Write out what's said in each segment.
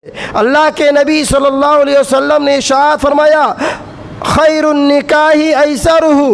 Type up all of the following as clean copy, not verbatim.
अल्लाह के नबी सल्लल्लाहु अलैहि वसल्लम ने इरशाद फरमाया, खैरुन निकाही ऐसरुहु,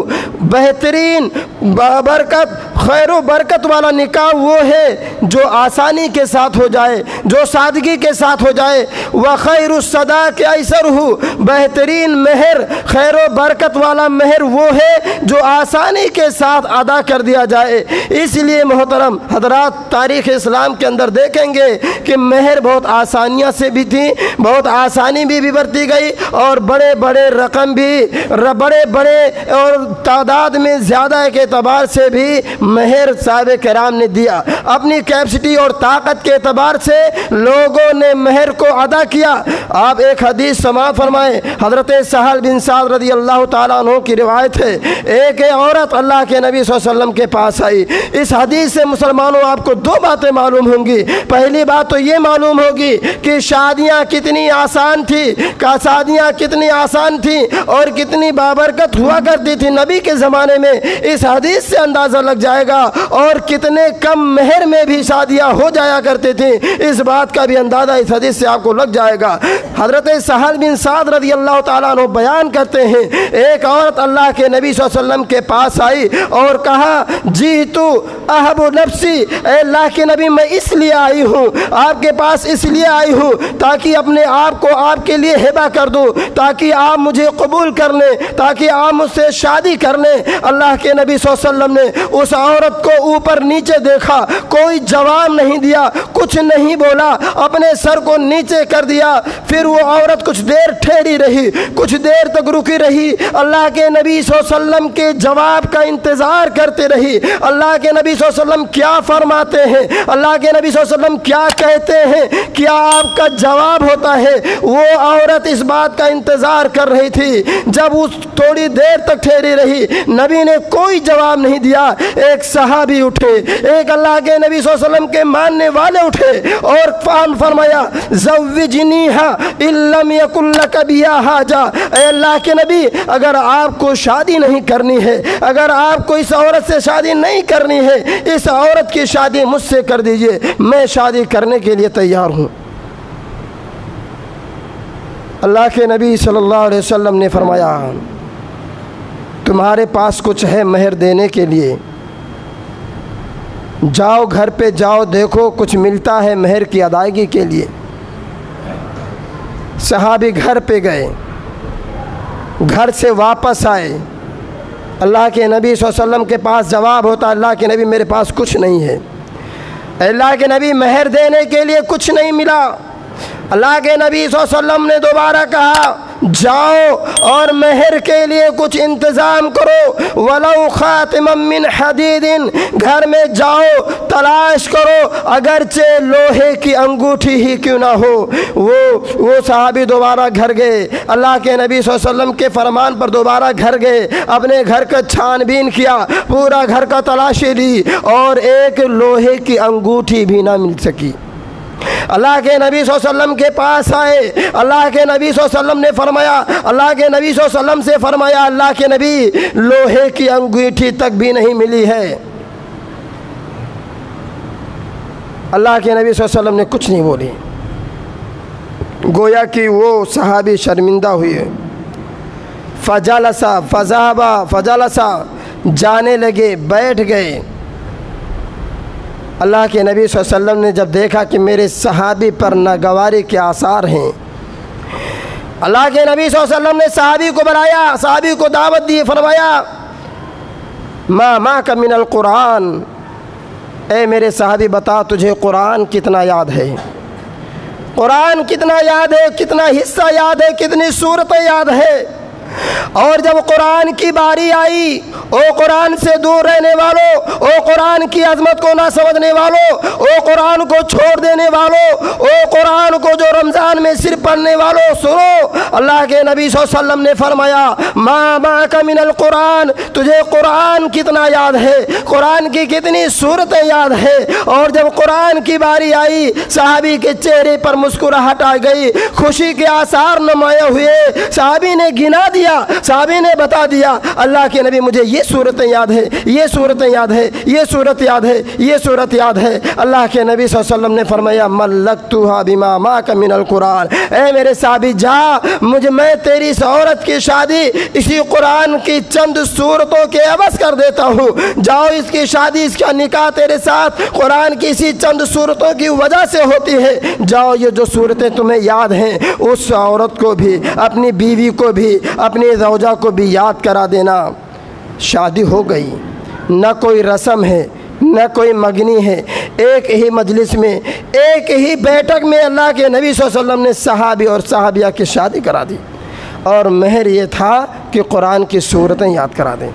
बेहतरीन बरकत खैर बरकत वाला निकाह वो है जो आसानी के साथ हो जाए, जो सादगी के साथ हो जाए। व खैरुस सदाक़ ऐसरुहु, बेहतरीन मेहर खैर बरकत वाला मेहर वो है जो आसानी के साथ अदा कर दिया जाए। इसलिए मोहतरम हजरात, तारीख़ इस्लाम के अंदर देखेंगे कि मेहर बहुत आसानियाँ से भी थी, बहुत आसानी भी बरती गई और बड़े बड़े रकम भी, बड़े बड़े और तादाद में ज़्यादा के एतबार से भी मेहर साहब कराम ने दिया। अपनी कैपेसिटी और ताकत के एतबार से लोगों ने मेहर को अदा किया। आप एक हदीस समाअत फरमाएं, हज़रत सहल बिन साद रज़ी अल्लाह ताला अन्हु की रिवायत है। एक औरत अल्लाह के नबी सल्लल्लाहु अलैहि वसल्लम के पास आई। इस हदीस से मुसलमानों आपको दो बातें मालूम होंगी। पहली बात तो ये मालूम होगी कि शादियाँ कितनी आसान थी, शादियाँ कितनी आसान थी और कितनी बाबरकत हुआ करती थी नबी के ज़माने में। इस हदीस से अंदाज़ा लग जाएगा। और कितने कम मेहर में भी शादियाँ हो जाया करती थी, इस बात का भी अंदाज़ा इस हदीस से आपको लग जाएगा। हज़रत सहल बिन साद रज़ी अल्लाह ताला अन्हु बयान करते हैं, एक औरत अल्लाह के नबी सल्लल्लाहु अलैहि वसल्लम के पास आई और कहा, जी तू अहबु नफ्सी, अल्लाह के नबी मैं इसलिए आई हूँ, आपके पास इसलिए आई हूँ ताकि अपने आप को आपके लिए हिबा कर दूँ, ताकि आप मुझे कबूल कर लें, ताकि आप मुझसे शादी कर लें। अल्लाह के नबी सल्लल्लाहु अलैहि वसल्लम ने उस औरत को ऊपर नीचे देखा, कोई जवाब नहीं दिया, कुछ नहीं बोला, अपने सर को नीचे कर दिया। फिर वो औरत कुछ देर ठहरी रही, कुछ देर तक रुकी रही, अल्लाह के नबी सल्लल्लाहु अलैहि वसल्लम के जवाब का इंतज़ार करते रही। अल्लाह के नबी सल्लल्लाहु अलैहि वसल्लम क्या फरमाते हैं, अल्लाह के नबी सल्लल्लाहु अलैहि वसल्लम क्या कहते हैं, क्या आपका जवाब होता है। वो औरत इस बात का इंतज़ार कर रही थी। जब उस थोड़ी देर तक ठहरी रही, नबी ने कोई जवाब नहीं दिया। एक सहाबी उठे, एक अल्लाह के नबी सल्लल्लाहु अलैहि वसल्लम के मानने वाले उठे और फरमाया, ज़व्विजनीहा इल्लम यकुल लक बिहा हाजा, अल्लाह के नबी अगर आपको शादी नहीं करनी है, अगर आपको इस औरत से शादी नहीं करनी है, इस औरत की शादी मुझसे कर दीजिए, मैं शादी करने के लिए तैयार हूँ। अल्लाह के नबी सल्लल्लाहु अलैहि वसल्लम ने फरमाया, तुम्हारे पास कुछ है मेहर देने के लिए, जाओ घर पे जाओ, देखो कुछ मिलता है मेहर की अदायगी के लिए। सहाबी घर पे गए, घर से वापस आए, अल्लाह के नबी सल्लल्लाहु अलैहि वसल्लम के पास जवाब होता, अल्लाह के नबी मेरे पास कुछ नहीं है। अल्लाह के नबी मेहर देने के लिए कुछ नहीं मिला। अल्लाह के नबी सल्लल्लाहु अलैहि वसल्लम ने दोबारा कहा, जाओ और मेहर के लिए कुछ इंतज़ाम करो, वलौ खातिमम मिन हदीदिन, घर में जाओ तलाश करो, अगरचे लोहे की अंगूठी ही क्यों ना हो। वो सहाबी दोबारा घर गए, अल्लाह के नबी सल्लल्लाहु अलैहि वसल्लम के फरमान पर दोबारा घर गए, अपने घर का छानबीन किया, पूरा घर का तलाशी ली और एक लोहे की अंगूठी भी ना मिल सकी। अल्लाह के नबी सल्लल्लाहु अलैहि वसल्लम के पास आए, अल्लाह के नबी सल्लल्लाहु अलैहि वसल्लम ने फरमाया, अल्लाह के नबी सल्लल्लाहु अलैहि वसल्लम से फरमाया, अल्लाह के नबी लोहे की अंगूठी तक भी नहीं मिली है। अल्लाह के नबी सल्लल्लाहु अलैहि वसल्लम ने कुछ नहीं बोली, गोया कि वो सहाबी शर्मिंदा हुए। फजलसा फजाबा फजलसा, जाने लगे, बैठ गए। अल्लाह के नबी सल्लल्लाहु अलैहि वसल्लम ने जब देखा कि मेरे सहाबी पर नागवारी के आसार हैं, अल्लाह के नबी सल्लल्लाहु अलैहि वसल्लम ने सहाबी को बुलाया, सहाबी को दावत दी, फरमाया, मा का मिनल कुरान, ए मेरे सहाबी बता तुझे कुरान कितना याद है, कुरान कितना याद है, कितना हिस्सा याद है, कितनी सूरतें याद है। और जब कुरान की बारी आई, ओ कुरान से दूर रहने वालों, ओ कुरान की अजमत को ना समझने वालों, ओ कुरान को छोड़ देने वालों, ओ कुरान को जो रमज़ान में सिर्फ पढ़ने वालों, सुनो, अल्लाह के नबी सल्लल्लाहु अलैहि वसल्लम ने फरमाया, मा का मिनल कुरान, तुझे कुरान कितना याद है, कुरान की कितनी सूरतें याद है। और जब कुरान की बारी आई, सहाबी के चेहरे पर मुस्कुराहट आ गई, खुशी के आसार नुमाया हुए। सहाबी ने गिना दिया दिया, साहबी ने बता दिया, अल्लाह के नबी मुझे ये सूरतें याद है, ये सूरतें याद है, ये सूरत याद है, ये सूरत याद है। अल्लाह के नबी सल्लल्लाहु अलैहि वसल्लम ने फरमाया मल्लक्तुहा बिमा माका मिनल कुरान, ए मेरे साहबी जा, मैं तेरी इस औरत की शादी इसी कुरान की चंद सूरतों के अवस कर देता हूँ। जाओ, इसकी शादी, इसका निकाह तेरे साथ कुरान की इसी चंद सूरतों की वजह से होती है। जाओ, ये जो सूरतें तुम्हें याद हैं उस औरत को भी, अपनी बीवी को भी, अपनी ज़ौजा को भी याद करा देना। शादी हो गई, न कोई रस्म है न कोई मगनी है, एक ही मजलिस में, एक ही बैठक में अल्लाह के नबी सल्लल्लाहु अलैहि वसल्लम ने सहाबी और सहाबिया की शादी करा दी। और महर ये था कि कुरान की सूरतें याद करा दें।